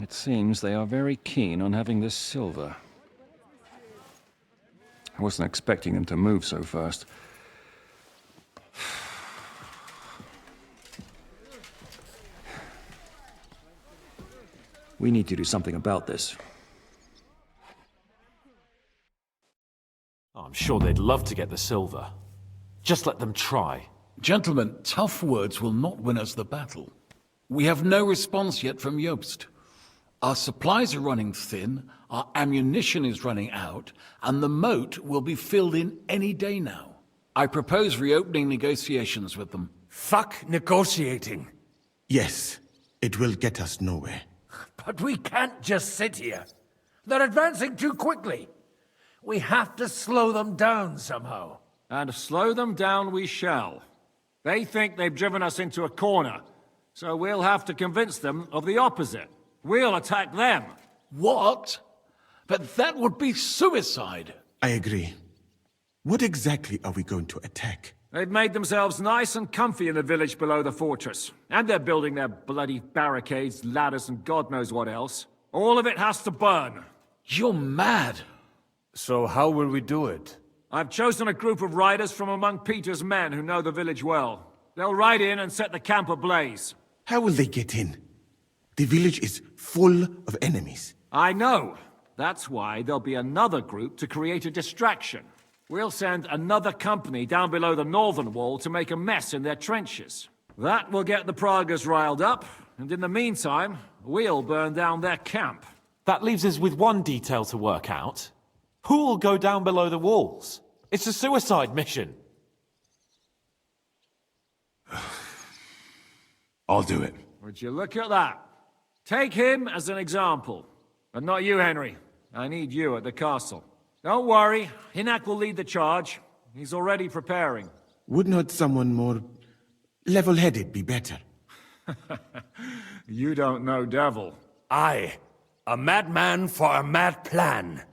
It seems they are very keen on having this silver. I wasn't expecting them to move so fast. We need to do something about this. I'm sure they'd love to get the silver. Just let them try. Gentlemen, tough words will not win us the battle. We have no response yet from Jobst. Our supplies are running thin, our ammunition is running out, and the moat will be filled in any day now. I propose reopening negotiations with them. Fuck negotiating. Yes, it will get us nowhere. But we can't just sit here. They're advancing too quickly. We have to slow them down somehow. And slow them down we shall. They think they've driven us into a corner, so we'll have to convince them of the opposite. We'll attack them. What? But that would be suicide. I agree. What exactly are we going to attack? They've made themselves nice and comfy in the village below the fortress. And they're building their bloody barricades, ladders, and God knows what else. All of it has to burn. You're mad. So how will we do it? I've chosen a group of riders from among Peter's men who know the village well. They'll ride in and set the camp ablaze. How will they get in? The village is full of enemies. I know. That's why there'll be another group to create a distraction. We'll send another company down below the northern wall to make a mess in their trenches. That will get the Pragas riled up, and in the meantime, we'll burn down their camp. That leaves us with one detail to work out. Who will go down below the walls? It's a suicide mission. I'll do it. Would you look at that? Take him as an example. But not you, Henry. I need you at the castle. Don't worry, Hinak will lead the charge. He's already preparing. Would not someone more level-headed be better? You don't know Devil. Aye. A madman for a mad plan.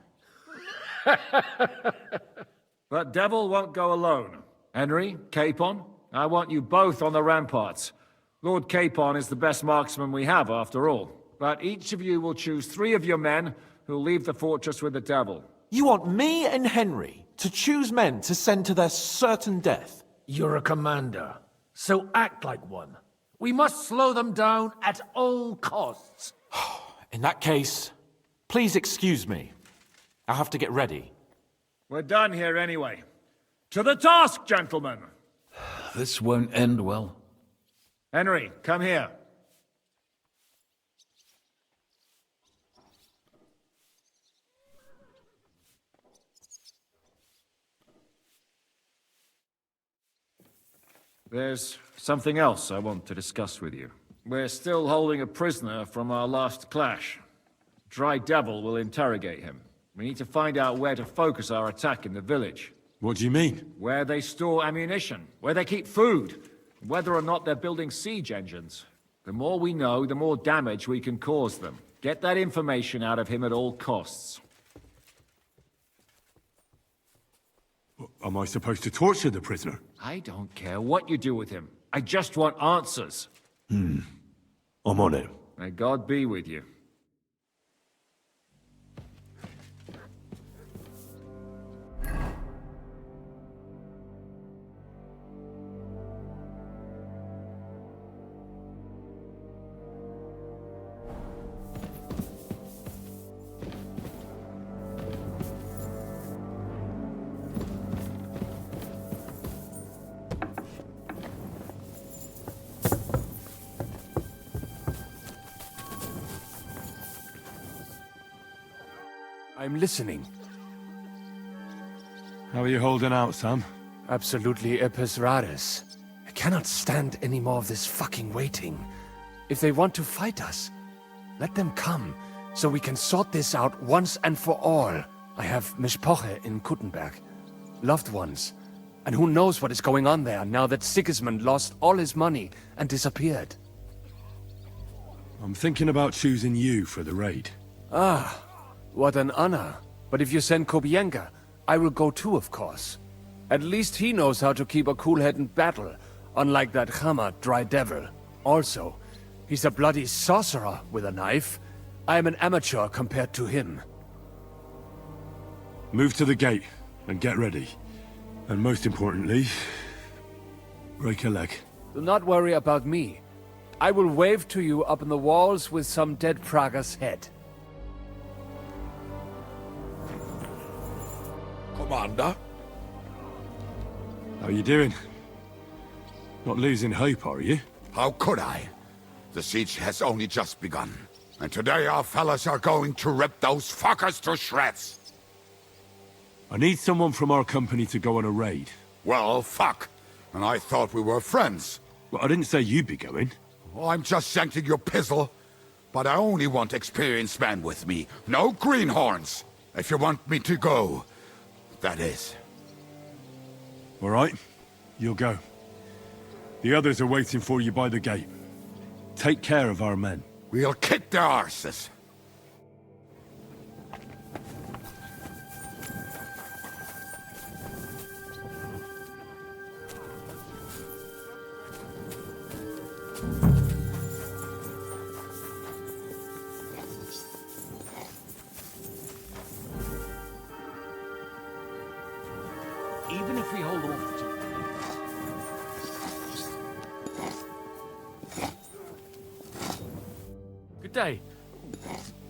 But Devil won't go alone. Henry, Capon, I want you both on the ramparts. Lord Capon is the best marksman we have, after all. But each of you will choose 3 of your men who'll leave the fortress with the Devil. You want me and Henry to choose men to send to their certain death? You're a commander, so act like one. We must slow them down at all costs. In that case, please excuse me. I have to get ready. We're done here anyway. To the task, gentlemen! This won't end well. Henry, come here. There's something else I want to discuss with you. We're still holding a prisoner from our last clash. Dry Devil will interrogate him. We need to find out where to focus our attack in the village. What do you mean? Where they store ammunition, where they keep food, whether or not they're building siege engines. The more we know, the more damage we can cause them. Get that information out of him at all costs. Am I supposed to torture the prisoner? I don't care what you do with him. I just want answers. I'm on it. May God be with you. I'm listening. How are you holding out, Sam? Absolutely epis raris. I cannot stand any more of this fucking waiting. If they want to fight us, let them come, so we can sort this out once and for all. I have Mishpoche in Kuttenberg, loved ones. And who knows what is going on there now that Sigismund lost all his money and disappeared. I'm thinking about choosing you for the raid. Ah, what an honor. But if you send Kobienka, I will go too, of course. At least he knows how to keep a cool head in battle, unlike that Hammer dry devil. Also, he's a bloody sorcerer with a knife. I am an amateur compared to him. Move to the gate and get ready. And most importantly, break a leg. Do not worry about me. I will wave to you up in the walls with some dead Praga's head. Commander? How you doing? Not losing hope, are you? How could I? The siege has only just begun. And today our fellas are going to rip those fuckers to shreds. I need someone from our company to go on a raid. Well, fuck. And I thought we were friends. Well, I didn't say you'd be going. Oh, I'm just shanking your pizzle. But I only want experienced men with me. No greenhorns. If you want me to go, that is. All right, you'll go. The others are waiting for you by the gate. Take care of our men. We'll kick their arses. Even if we hold off Good day.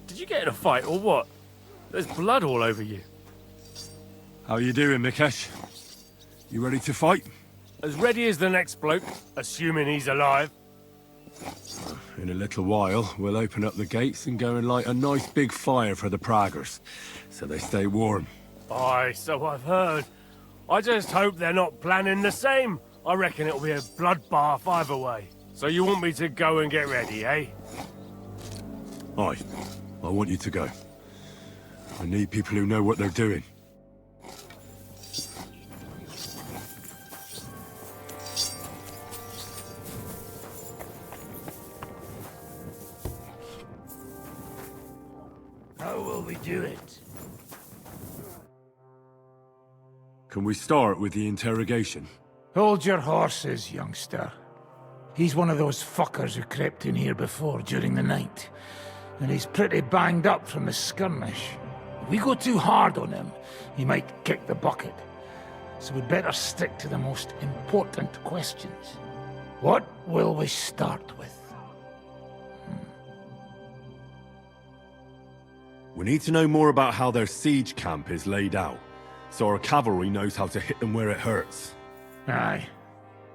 Did you get in a fight or what? There's blood all over you. How you doing, Mikesh? You ready to fight? As ready as the next bloke, assuming he's alive. In a little while, we'll open up the gates and go and light a nice big fire for the Praggers, so they stay warm. Aye, so I've heard. I just hope they're not planning the same. I reckon it'll be a bloodbath either way. So you want me to go and get ready, eh? Aye, I want you to go. I need people who know what they're doing. How will we do it? Can we start with the interrogation? Hold your horses, youngster. He's one of those fuckers who crept in here before during the night. And he's pretty banged up from the skirmish. If we go too hard on him, he might kick the bucket. So we'd better stick to the most important questions. What will we start with? We need to know more about how their siege camp is laid out, so our cavalry knows how to hit them where it hurts. Aye.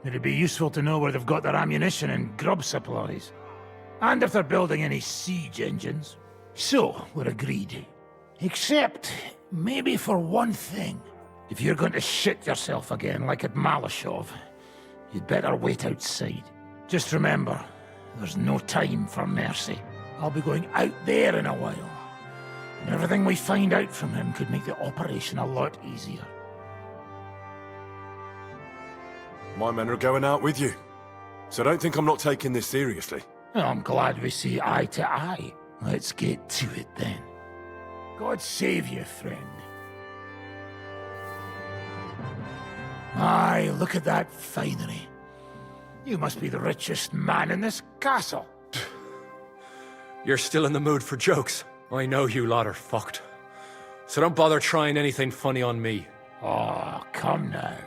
It'd be useful to know where they've got their ammunition and grub supplies. And if they're building any siege engines. So, we're agreed. Except, maybe for one thing. If you're going to shit yourself again like at Malashov, you'd better wait outside. Just remember, there's no time for mercy. I'll be going out there in a while. And everything we find out from him could make the operation a lot easier. My men are going out with you, so don't think I'm not taking this seriously. Well, I'm glad we see eye to eye. Let's get to it then. God save you, friend. Aye, look at that finery. You must be the richest man in this castle. You're still in the mood for jokes. I know you lot are fucked. So don't bother trying anything funny on me. Oh, come now.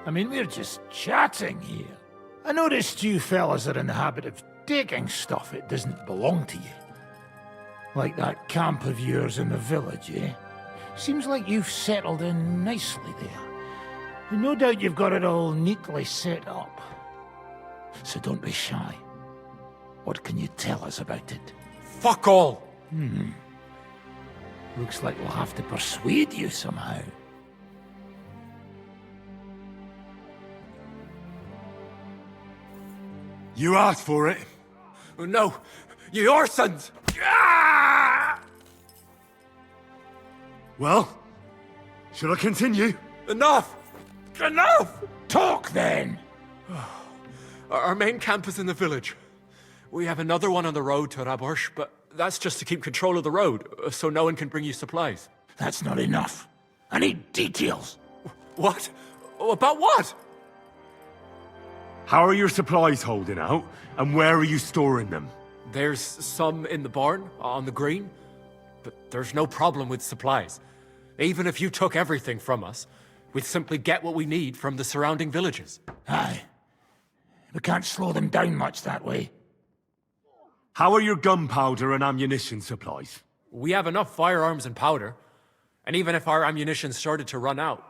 I mean, we're just chatting here. I noticed you fellas are in the habit of taking stuff that doesn't belong to you. Like that camp of yours in the village, eh? Seems like you've settled in nicely there. And no doubt you've got it all neatly set up. So don't be shy. What can you tell us about it? Fuck all! Looks like we'll have to persuade you somehow. You asked for it. No, your sons! Well, should I continue? Enough! Enough! Talk then! Our main camp is in the village. We have another one on the road to Raborsh, but that's just to keep control of the road, so no one can bring you supplies. That's not enough. I need details. What? About what? How are your supplies holding out, and where are you storing them? There's some in the barn, on the green, but there's no problem with supplies. Even if you took everything from us, we'd simply get what we need from the surrounding villages. Aye. We can't slow them down much that way. How are your gunpowder and ammunition supplies? We have enough firearms and powder, and even if our ammunition started to run out,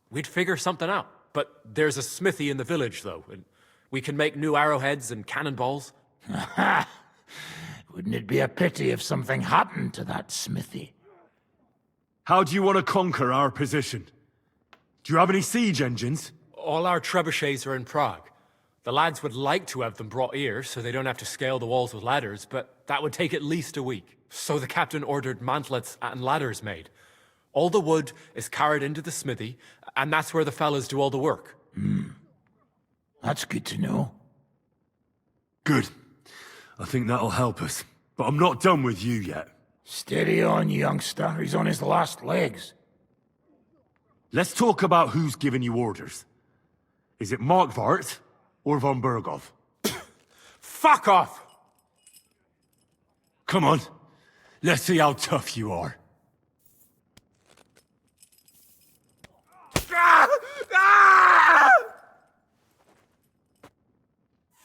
we'd figure something out. But there's a smithy in the village, though, and we can make new arrowheads and cannonballs. Ha! Wouldn't it be a pity if something happened to that smithy? How do you want to conquer our position? Do you have any siege engines? All our trebuchets are in Prague. The lads would like to have them brought here so they don't have to scale the walls with ladders, but that would take at least a week. So the captain ordered mantlets and ladders made. All the wood is carried into the smithy, and that's where the fellas do all the work. That's good to know. Good. I think that'll help us. But I'm not done with you yet. Steady on, youngster. He's on his last legs. Let's talk about who's giving you orders. Is it Markvart or von Bergov? Fuck off! Come on. Let's see how tough you are.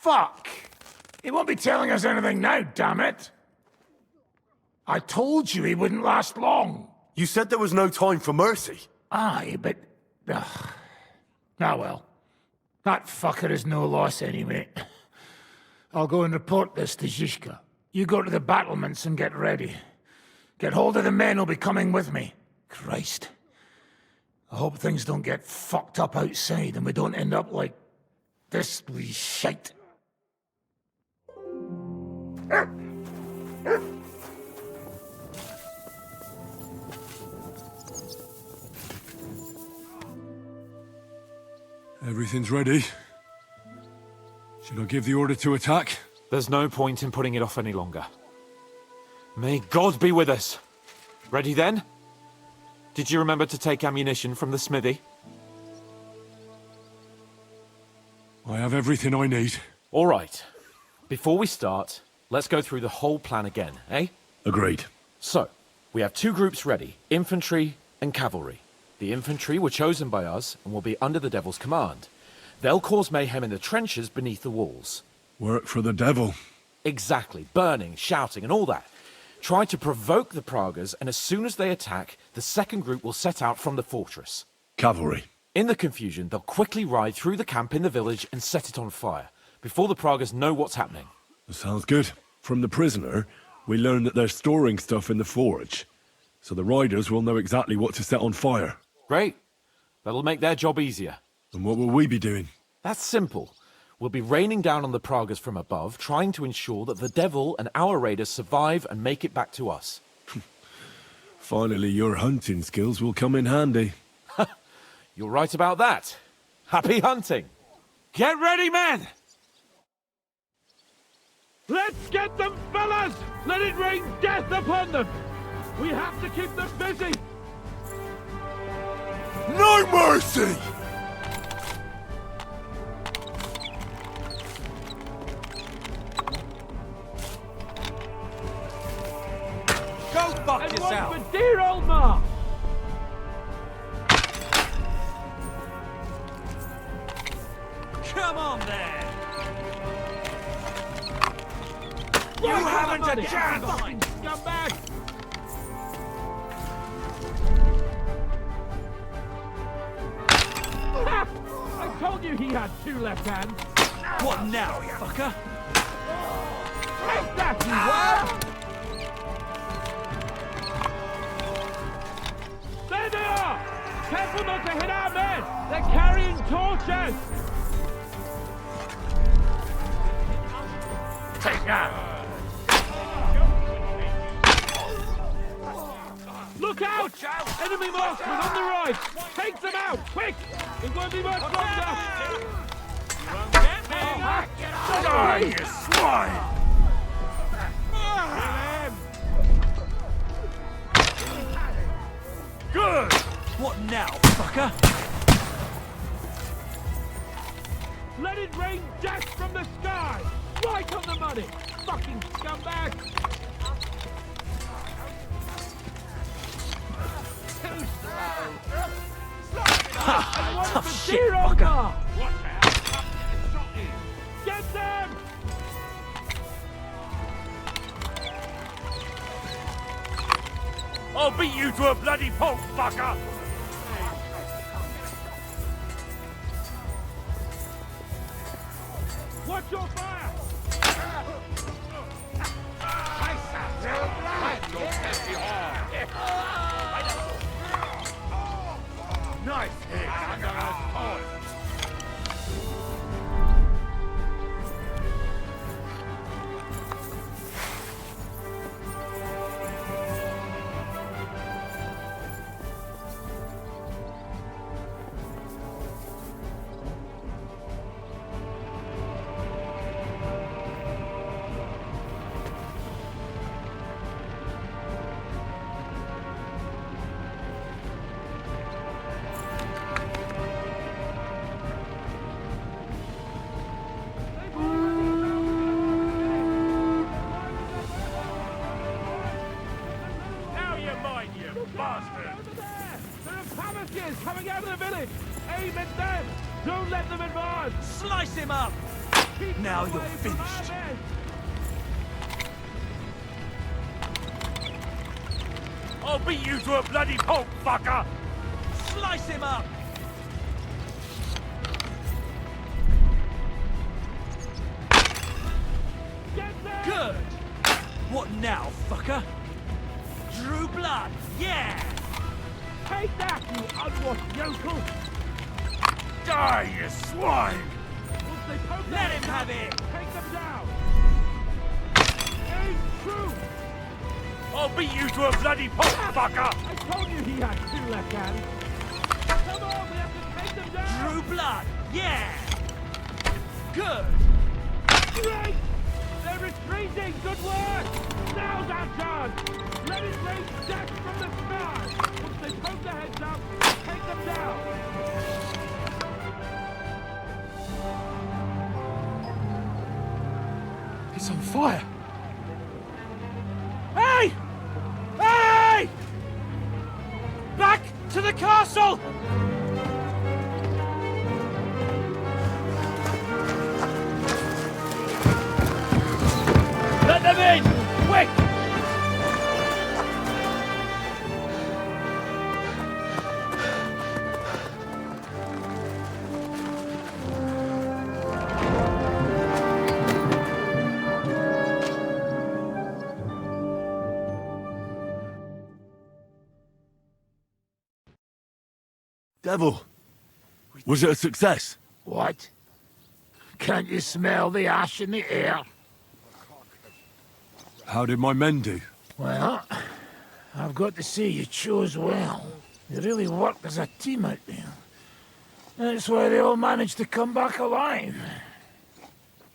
Fuck! He won't be telling us anything now, damn it! I told you he wouldn't last long. You said there was no time for mercy. Aye, but... well. That fucker is no loss anyway. I'll go and report this to Zhishka. You go to the battlements and get ready. Get hold of the men who'll be coming with me. Christ. I hope things don't get fucked up outside and we don't end up like... this wee shite. Everything's ready. Should I give the order to attack? There's no point in putting it off any longer. May God be with us. Ready then? Did you remember to take ammunition from the smithy? I have everything I need. All right. Before we start, let's go through the whole plan again, eh? Agreed. So, we have two groups ready, infantry and cavalry. The infantry were chosen by us and will be under the Devil's command. They'll cause mayhem in the trenches beneath the walls. Work for the devil. Exactly. Burning, shouting, and all that. Try to provoke the Pragas, and as soon as they attack, the second group will set out from the fortress. Cavalry. In the confusion, they'll quickly ride through the camp in the village and set it on fire, before the Pragas know what's happening. Sounds good. From the prisoner, we learned that they're storing stuff in the forge. So the riders will know exactly what to set on fire. Great. That'll make their job easier. And what will we be doing? That's simple. We'll be raining down on the Pragas from above, trying to ensure that the Devil and our raiders survive and make it back to us. Finally, your hunting skills will come in handy. You're right about that. Happy hunting. Get ready, men! Let's get them, fellas! Let it rain death upon them! We have to keep them busy! No mercy! Go fuck And yourself! one for dear old Ma! Come on, then! You haven't a chance! Come back! I told you he had two left hands! What now, you fucker? Take that, you were! There they are! Careful not to hit our men! They're carrying torches! Look out! Enemy marksman on the right! Take them out, quick! It won't be much longer! Die, you swine! Good! What now, fucker? Let it rain death from the sky! Right on the money! Fucking scumbag! Too slow! Ha! Tough shit, fucker! Get them! I'll beat you to a bloody pulp, fucker! Watch your fire! Nice hit under us point! Coming out of the village! Aim at them! Don't let them advance! Slice him up! Now you're finished. I'll beat you to a bloody pulp, fucker! Slice him up! Good! What now, fucker? Drew blood, yeah! Take that, you unwashed yokel! Die, you swine! Let him have it! Take them down! Aim true! I'll beat you to a bloody pulp, fucker! I told you he had two left hands! Come on, we have to take them down! Drew blood, yeah! Good! Great! They're retreating! Good work! Now's our chance! Let it rain death from the sky! Once they poke their heads up, take them down! It's on fire! Hey! Hey! Back to the castle! Let them in! Quick! Devil, was it a success? What? Can't you smell the ash in the air? How did my men do? Well, I've got to say you chose well. You really worked as a team out there. That's why they all managed to come back alive.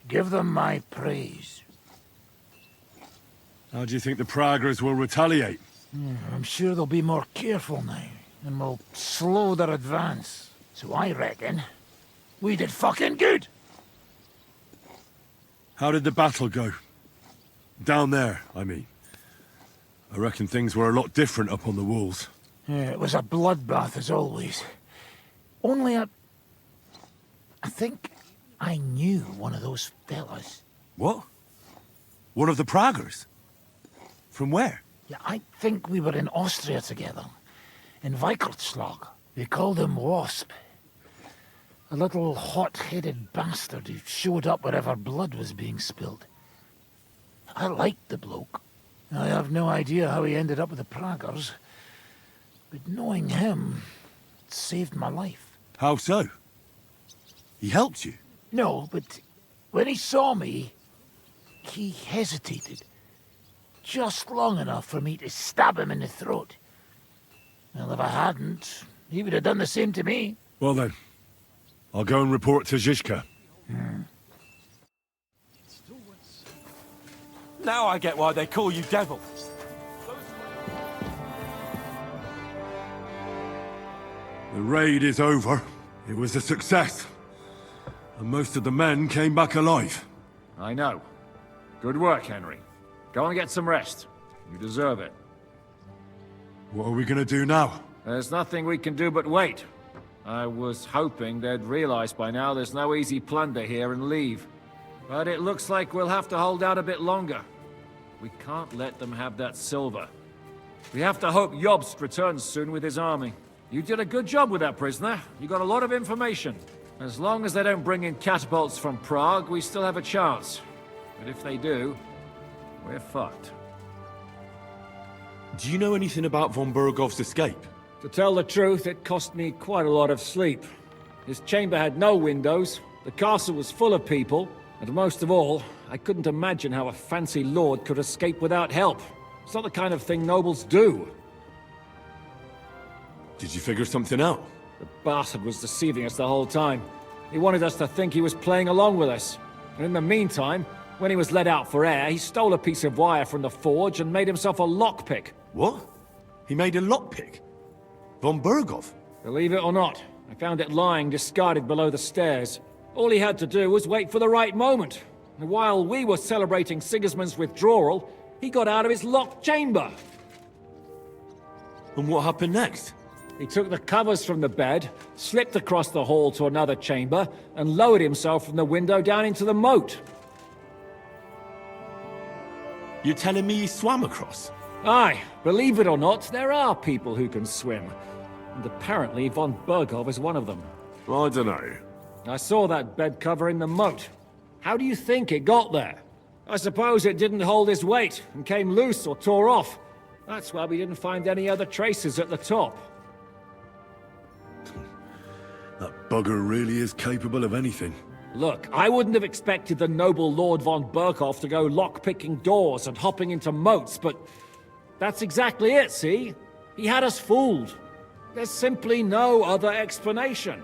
Give them my praise. How do you think the Praguers will retaliate? I'm sure they'll be more careful now, and will slow their advance. So I reckon we did fucking good! How did the battle go? Down there, I mean. I reckon things were a lot different up on the walls. Yeah, it was a bloodbath as always. Only I think I knew one of those fellas. What? One of the Praguers? From where? Yeah, I think we were in Austria together. In Weikertslag. They called him Wasp. A little hot-headed bastard who showed up wherever blood was being spilled. I liked the bloke. I have no idea how he ended up with the Praguers. But knowing him saved my life. How so? He helped you? No, but when he saw me, he hesitated. Just long enough for me to stab him in the throat. Well, if I hadn't, he would have done the same to me. Well then, I'll go and report to Zizka. Now I get why they call you Devil. The raid is over. It was a success. And most of the men came back alive. I know. Good work, Henry. Go and get some rest. You deserve it. What are we gonna do now? There's nothing we can do but wait. I was hoping they'd realize by now there's no easy plunder here and leave. But it looks like we'll have to hold out a bit longer. We can't let them have that silver. We have to hope Jobst returns soon with his army. You did a good job with that prisoner. You got a lot of information. As long as they don't bring in catapults from Prague, we still have a chance. But if they do, we're fucked. Do you know anything about von Burgov's escape? To tell the truth, it cost me quite a lot of sleep. His chamber had no windows, the castle was full of people, and most of all, I couldn't imagine how a fancy lord could escape without help. It's not the kind of thing nobles do. Did you figure something out? The bastard was deceiving us the whole time. He wanted us to think he was playing along with us. And in the meantime, when he was let out for air, he stole a piece of wire from the forge and made himself a lockpick. What? He made a lockpick? Von Burgov? Believe it or not, I found it lying discarded below the stairs. All he had to do was wait for the right moment. And while we were celebrating Sigismund's withdrawal, he got out of his locked chamber. And what happened next? He took the covers from the bed, slipped across the hall to another chamber, and lowered himself from the window down into the moat. You're telling me he swam across? Aye, believe it or not, there are people who can swim. And apparently von Burgov is one of them. I don't know. I saw that bed cover in the moat. How do you think it got there? I suppose it didn't hold his weight and came loose or tore off. That's why we didn't find any other traces at the top. That bugger really is capable of anything. Look, I wouldn't have expected the noble Lord von Burkhoff to go lock-picking doors and hopping into moats, but that's exactly it, see? He had us fooled. There's simply no other explanation.